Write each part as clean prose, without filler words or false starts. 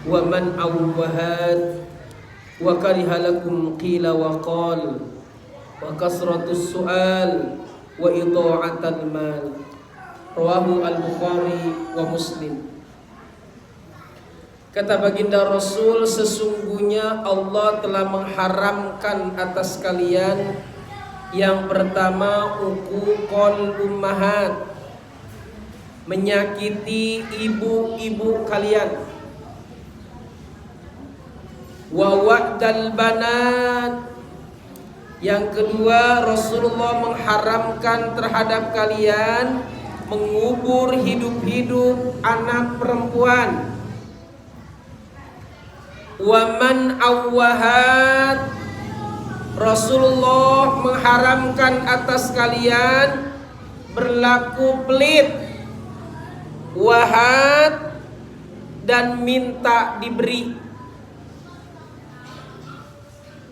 wa man awwahat wa kariha lakum qila wa qal wa kasratus su'al wa idha'atal mal. Rawahu al-Bukhari wa Muslim. Kata baginda Rasul, sesungguhnya Allah telah mengharamkan atas kalian yang pertama uququl ummahat, menyakiti ibu-ibu kalian, wa wa'dal banat. Yang kedua, Rasulullah mengharamkan terhadap kalian mengubur hidup-hidup anak perempuan. Wa man awwahat, Rasulullah mengharamkan atas kalian berlaku pelit, wahat, dan minta diberi.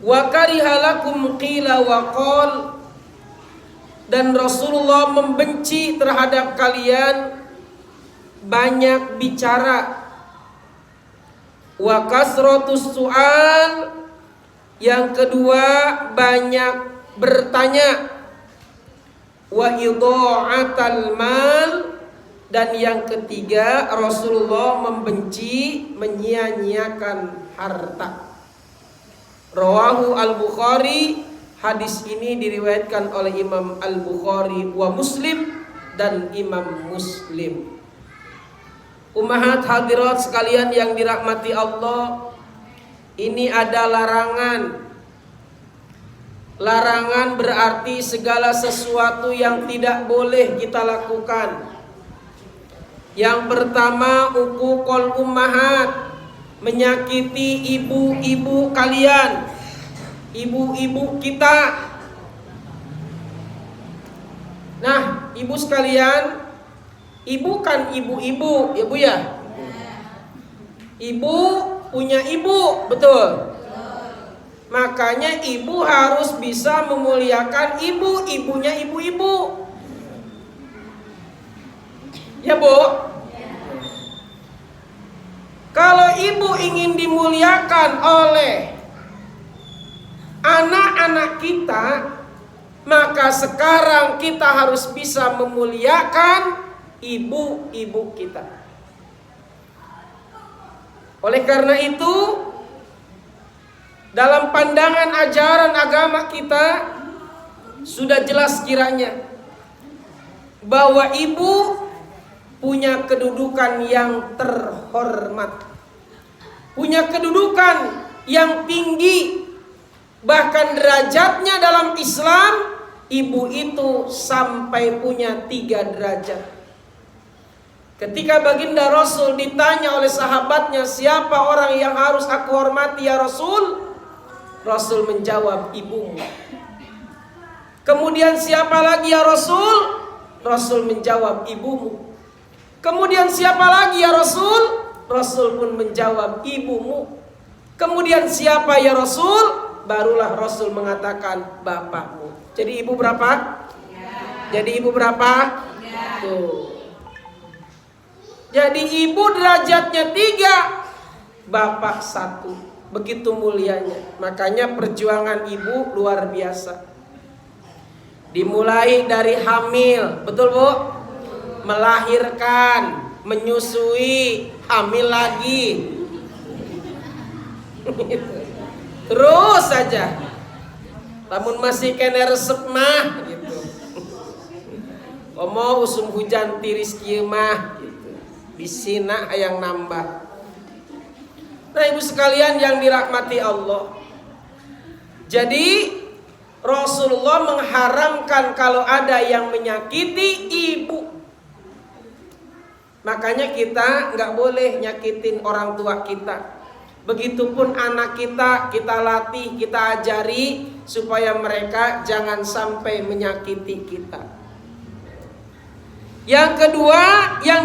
Wa karihalakum qila wa qal, dan Rasulullah membenci terhadap kalian banyak bicara. Wa kasratus su'al, yang kedua banyak bertanya. Wa idha'atal mal, dan yang ketiga Rasulullah membenci menyia-nyiakan harta. Rawahu al-Bukhari, hadis ini diriwayatkan oleh Imam al-Bukhari wa Muslim dan Imam Muslim. Ummahat hadirat sekalian yang dirahmati Allah, ini ada larangan. Larangan berarti segala sesuatu yang tidak boleh kita lakukan. Yang pertama uququl ummahat, menyakiti ibu-ibu kalian, ibu-ibu kita. Nah, ibu sekalian, ibu kan ibu-ibu, ya Bu ya? Ibu punya ibu, betul? Makanya ibu harus bisa memuliakan ibu-ibunya ibu-ibu. Ya Bu? Kalau ibu ingin dimuliakan oleh anak-anak kita, maka sekarang kita harus bisa memuliakan ibu-ibu kita. Oleh karena itu, dalam pandangan ajaran agama kita sudah jelas kiranya bahwa ibu punya kedudukan yang terhormat, punya kedudukan yang tinggi. Bahkan derajatnya dalam Islam, ibu itu sampai punya 3 derajat. Ketika baginda Rasul ditanya oleh sahabatnya, siapa orang yang harus aku hormati ya Rasul? Rasul menjawab, ibumu. Kemudian siapa lagi ya Rasul? Rasul menjawab, ibumu. Kemudian siapa lagi ya Rasul? Rasul pun menjawab, ibumu. Kemudian siapa ya Rasul? Barulah Rasul mengatakan, bapakmu. Jadi ibu berapa? Jadi ibu berapa? Tuh. Jadi ibu derajatnya 3, bapak 1. Begitu mulianya. Makanya perjuangan ibu luar biasa. Dimulai dari hamil, betul Bu? Melahirkan, menyusui, hamil lagi. Terus saja. Namun masih kena resep mah gitu. Omo usum hujan tiris kieu mah gitu. Bisina hayang nambah. Nah, ibu sekalian yang dirahmati Allah. Jadi Rasulullah mengharamkan kalau ada yang menyakiti ibu. Makanya kita nggak boleh nyakitin orang tua kita. Begitupun anak kita, kita latih, kita ajari supaya mereka jangan sampai menyakiti kita. Yang kedua, yang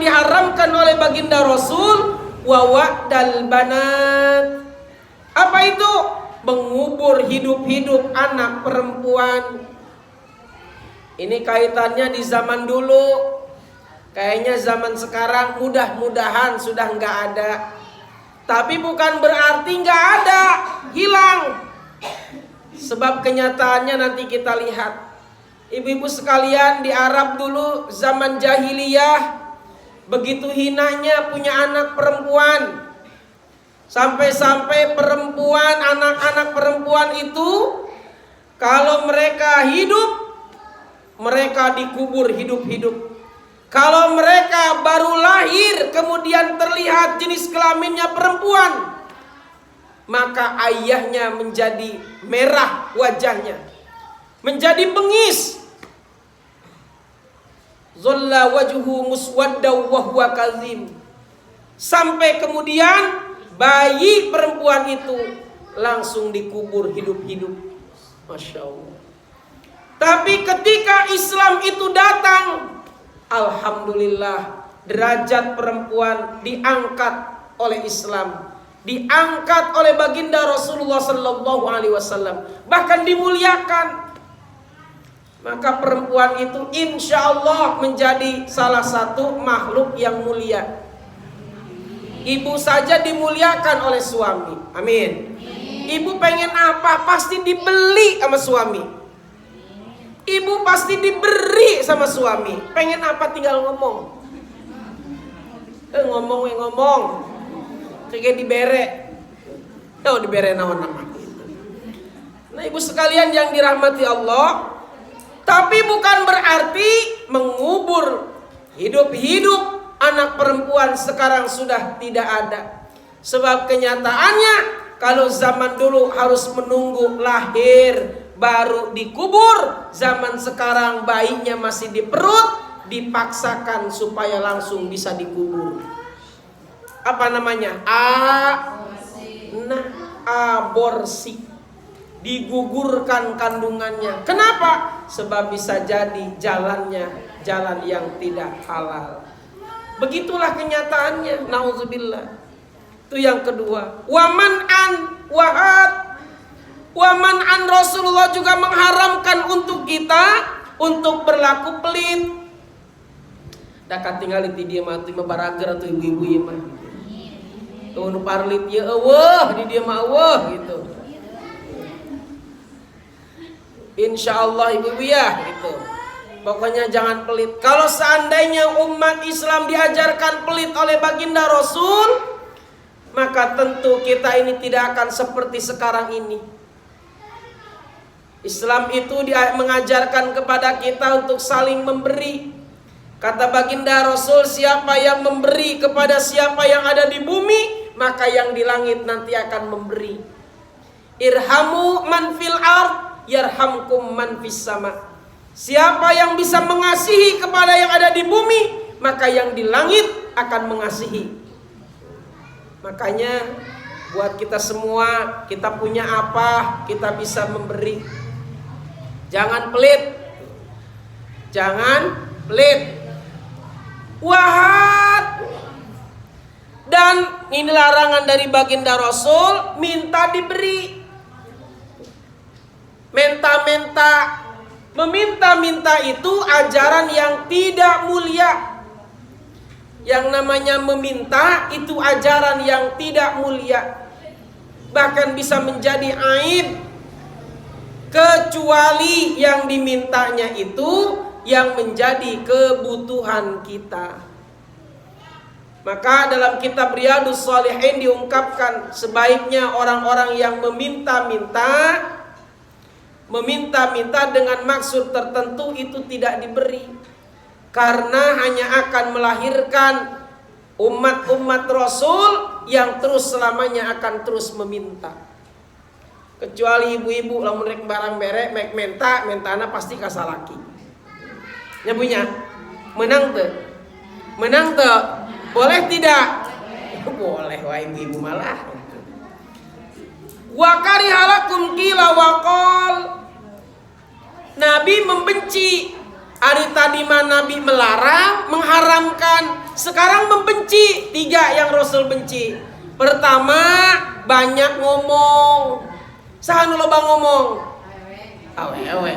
diharamkan oleh baginda Rasul, wa wa'dal banat. Apa itu? Mengubur hidup-hidup anak perempuan. Ini kaitannya di zaman dulu. Kayaknya zaman sekarang mudah-mudahan sudah nggak ada. Tapi bukan berarti nggak ada, hilang. Sebab kenyataannya nanti kita lihat. Ibu-ibu sekalian, di Arab dulu zaman jahiliyah begitu hinanya punya anak perempuan. Sampai-sampai perempuan, anak-anak perempuan itu kalau mereka hidup, mereka dikubur hidup-hidup. Kalau mereka baru lahir kemudian terlihat jenis kelaminnya perempuan, maka ayahnya menjadi merah wajahnya, menjadi bengis. Zalla wajhu muswaddaw wa huwa kazim. Sampai kemudian bayi perempuan itu langsung dikubur hidup-hidup. Masya Allah. Tapi ketika Islam itu datang, alhamdulillah, derajat perempuan diangkat oleh Islam, diangkat oleh baginda Rasulullah sallallahu alaihi wasallam, bahkan dimuliakan. Maka perempuan itu insya Allah menjadi salah satu makhluk yang mulia. Ibu saja dimuliakan oleh suami. Amin. Ibu pengen apa? Pasti dibeli sama suami. Ibu pasti diberi sama suami. Pengen apa tinggal ngomong. Ngomong. Kayak dibere. Dibere naon nama. Nah, ibu sekalian yang dirahmati Allah, tapi bukan berarti mengubur hidup-hidup anak perempuan sekarang sudah tidak ada. Sebab kenyataannya kalau zaman dulu harus menunggu lahir baru dikubur, zaman sekarang bayinya masih di perut dipaksakan supaya langsung bisa dikubur. Apa namanya? Aborsi. Digugurkan kandungannya. Kenapa? Sebab bisa jadi jalannya jalan yang tidak halal. Begitulah kenyataannya. Nauzubillah. Itu yang kedua. Waman an Rasulullah juga mengharamkan untuk kita untuk berlaku pelit. Dak tinggal di dia mah barager atau ibu-ibu ieu mah. Tuh nu parlit ieu eueuh di dia mah eueuh gitu. Insya Allah ibu-ibu ya gitu. Pokoknya jangan pelit. Kalau seandainya umat Islam diajarkan pelit oleh baginda Rasul, maka tentu kita ini tidak akan seperti sekarang ini. Islam itu mengajarkan kepada kita untuk saling memberi. Kata baginda Rasul, siapa yang memberi kepada siapa yang ada di bumi, maka yang di langit nanti akan memberi. Irhamu man fil ard yarhamkum man fis sama. Siapa yang bisa mengasihi kepada yang ada di bumi, maka yang di langit akan mengasihi. Makanya buat kita semua, kita punya apa, kita bisa memberi. Jangan pelit. Jangan pelit. Wahat. Dan ini larangan dari baginda Rasul, minta diberi. Meminta-minta itu ajaran yang tidak mulia. Yang namanya meminta itu ajaran yang tidak mulia. Bahkan bisa menjadi aib. Kecuali yang dimintanya itu yang menjadi kebutuhan kita. Maka dalam kitab Riyadhus Shalihin diungkapkan sebaiknya orang-orang yang meminta-minta dengan maksud tertentu itu tidak diberi, karena hanya akan melahirkan umat-umat Rasul yang terus selamanya akan terus meminta. Kecuali ibu-ibu lamun rek barang bere mek mentana pasti kasalaki. Nya punya menang teu? Boleh tidak? Boleh wae ibu malah. Wa karihalakum qila wa qol. Nabi membenci. Hari tadi mah Nabi melarang, mengharamkan. Sekarang membenci. 3 yang Rasul benci. Pertama, banyak ngomong. Saha nu loba ngomong? Awe.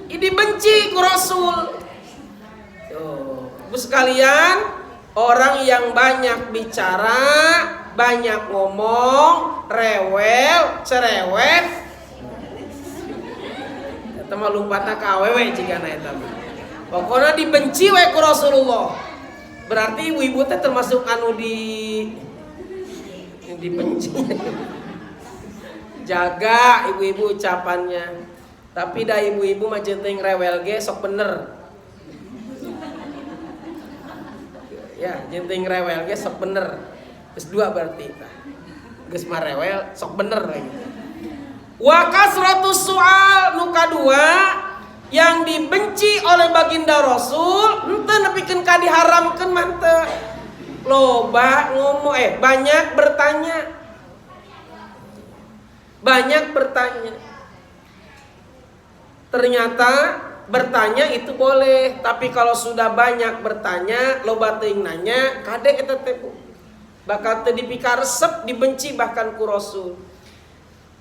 Ini benci ku Rasul. Tuh, Ibu sekalian, Orang yang banyak bicara, banyak ngomong, rewel, cerewet, eta mah lumpatna ka awewe cigana eta mah. Pokona dibenci we ku Rasulullah. Berarti ibu-ibu teh termasuk anu dibenci. Jaga ibu-ibu ucapannya. Tapi dah ibu-ibu mah jeung rewel ge sok bener. Ya, jeung rewel ge sok bener. Geus dua berarti tah. Geus mah rewel sok bener lagi. Wa kasratus soal nu kadua yang dibenci oleh baginda Rasul henteu nepikeun ka diharamkeun mah teu. Loba ngomong banyak bertanya. Banyak bertanya. Ternyata bertanya itu boleh, tapi kalau sudah banyak bertanya, loba teuing nanya, kade eta teh bakal teu dipikaresep, dibenci bahkan ku Rasul.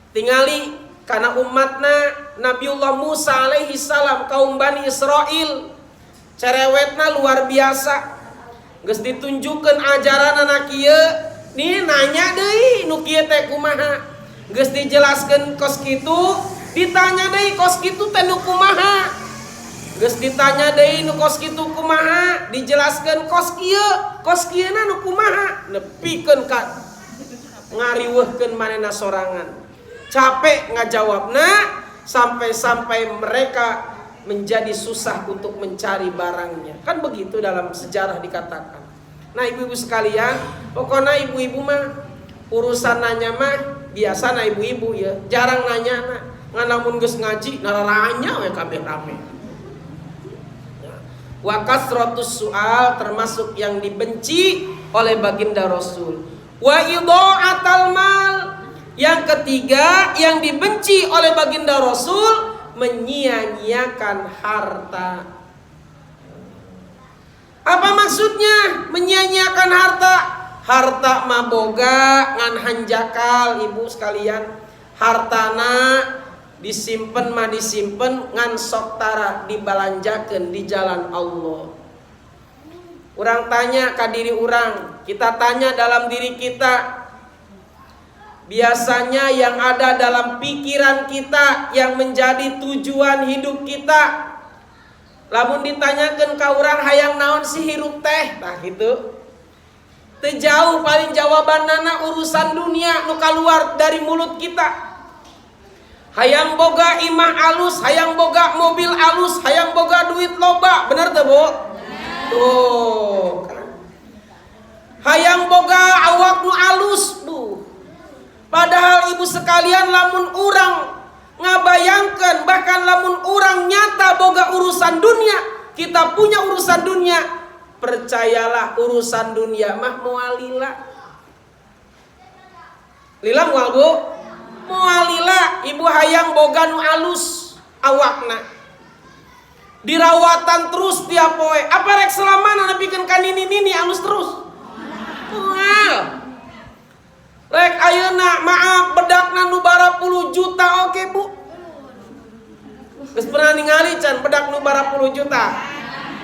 Tingali karena umatna Nabiullah Musa alaihi salam kaum Bani Israel cerewetna luar biasa. Geus ditunjukkeun ajaran anak kieu, nih nanya deui nu kieu teh kumaha. Geus dijelaskeun kos kitu, ditanya deui kos kitu teh nu kumaha. Geus ditanya deui nu kos kitu kumaha, dijelaskeun kos kieu na nu kumaha, nepikeun ka ngariweuhkeun manehna sorangan. Capek ngajawabna sampai mereka menjadi susah untuk mencari barangnya. Kan begitu dalam sejarah dikatakan. Nah, ibu-ibu sekalian, pokoknya ibu-ibu mah urusan nanya mah biasa na ibu-ibu ya, jarang nanya na. Ngan lamun geus ngaji nararanya we kabeh rame. Wa kasratus soal termasuk yang dibenci oleh baginda Rasul. Wa idha'atal mal. Yang ketiga yang dibenci oleh baginda Rasul, menyia-nyiakan harta. Apa maksudnya menyia-nyiakan harta? Harta mah boga ngan hanjakal ibu sekalian. Hartana disimpen mah disimpen ngan sok tara dibalanjakeun di jalan Allah. Urang tanya ka diri urang, kita tanya dalam diri kita. Biasanya yang ada dalam pikiran kita yang menjadi tujuan hidup kita. Lamun ditanyakeun ka urang hayang naon sih hirup teh, tah gitu. Teu jauh paling jawabanana urusan dunia nu kaluar dari mulut kita. Hayang boga imah alus, hayang boga mobil alus, hayang boga duit loba, bener teu, Bu? Tuh. Hayang boga awak nu alus, Bu. Padahal ibu sekalian lamun urang ngabayangkeun, bahkan lamun urang nyata boga urusan dunia, kita punya urusan dunia, percayalah urusan dunia mah moal lila. Lila moal, Bu? Moal lila. Ibu hayang boga nu alus awakna. Dirawatan terus tiap poe. Apa rek selamana nepikeun ka nini alus terus? Moal. Rek ayeuna maaf bedakna nu 20 juta oke, Bu. Geus pernah ningali can bedak nu 20 juta.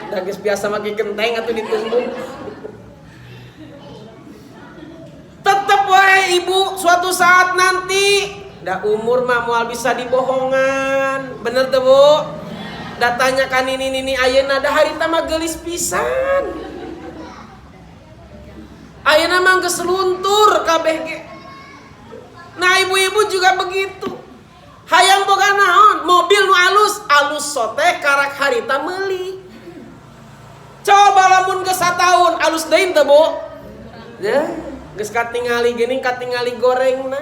Da geus biasa make genteng atuh ditumbuk. Tetep wae ibu suatu saat nanti da umur mah moal bisa dibohongan. Bener teu, Bu? Da tanya ka nini ayeuna da harita mah geulis pisan. Ayeuna mah geus luntur kabeh ge. Nah, ibu-ibu juga begitu. Hayang boga naon? Mobil nu alus sote karak harita meuli. Coba lamun geus sataun alus deui teu, Bu? Ya, geus katingali geuning katingali gorengna.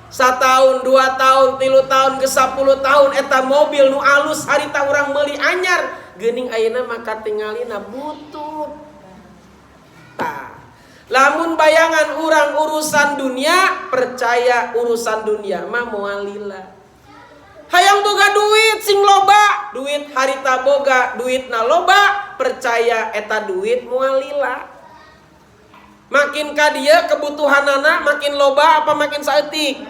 1 tahun, 2 tahun, 3 tahun, geus 10 tahun eta mobil nu alus harita urang meuli anyar, geuning ayeuna mah katingalina butut. Tah. Lamun bayangan urang urusan dunia, percaya urusan dunia mah moal lila. Hayang boga duit sing loba, duit harita boga, duitna loba, percaya eta duit moal lila. Makin ka dieu kebutuhanana makin loba apa makin saeutik?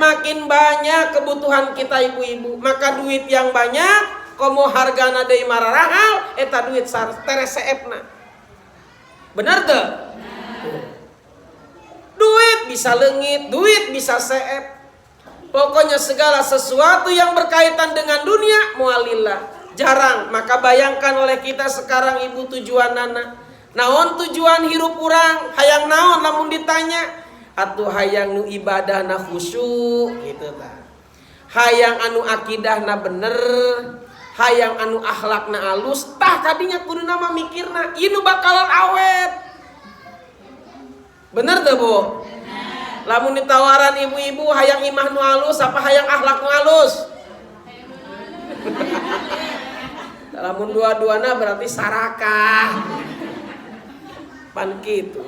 Makin banyak kebutuhan kita ibu-ibu, maka duit yang banyak komo hargana deui mararahal eta duit tereseepna. Benar tuh? Duit bisa leungit, duit bisa seep. Pokoknya segala sesuatu yang berkaitan dengan dunia mualillah. Jarang. Maka bayangkan oleh kita sekarang ibu tujuan nana. Naon tujuan hirup urang? Hayang naon lamun ditanya? Atuh hayang nu ibadahna khusyuk gitu tah. Hayang anu akidahna bener, hayang anu akhlakna alus, tah kadinya kuduna mah mikirna ieu nu bakalan awet. Bener teu, Bu? Lamun ditawaran ibu-ibu hayang imah nu alus apa hayang akhlak nu alus? Lamun dua-duana berarti sarakah. Pan kitu.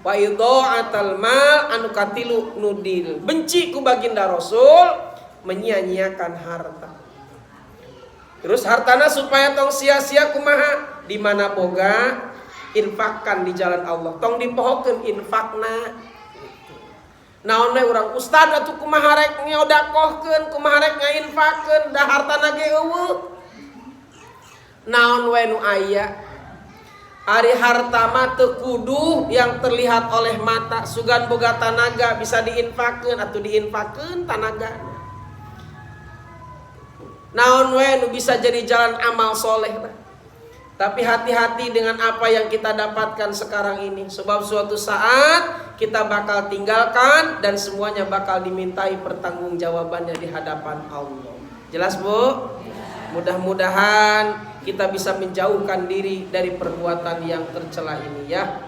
Wa idha'atal mal anu katilu nudil. Benci ku baginda Rasul menyia-nyiakan harta. Terus hartana supaya tong sia-sia kumaha? Di mana boga infakkan di jalan Allah. Tong dipohokeun infakna. Naon we urang ustad atuh kumaha rek nyodakohkeun, kumaha rek ngainfakkeun, da hartana ge eueuh. Naon we nu aya? Ari harta mah teu kudu yang terlihat oleh mata, sugan boga tanaga bisa diinfakkeun atuh diinfakkeun tanaga. Naon we nu bisa jadi jalan amal soleh. Tapi hati-hati dengan apa yang kita dapatkan sekarang ini. Sebab suatu saat kita bakal tinggalkan dan semuanya bakal dimintai pertanggungjawabannya di hadapan Allah. Jelas, Bu? Mudah-mudahan kita bisa menjauhkan diri dari perbuatan yang tercela ini ya.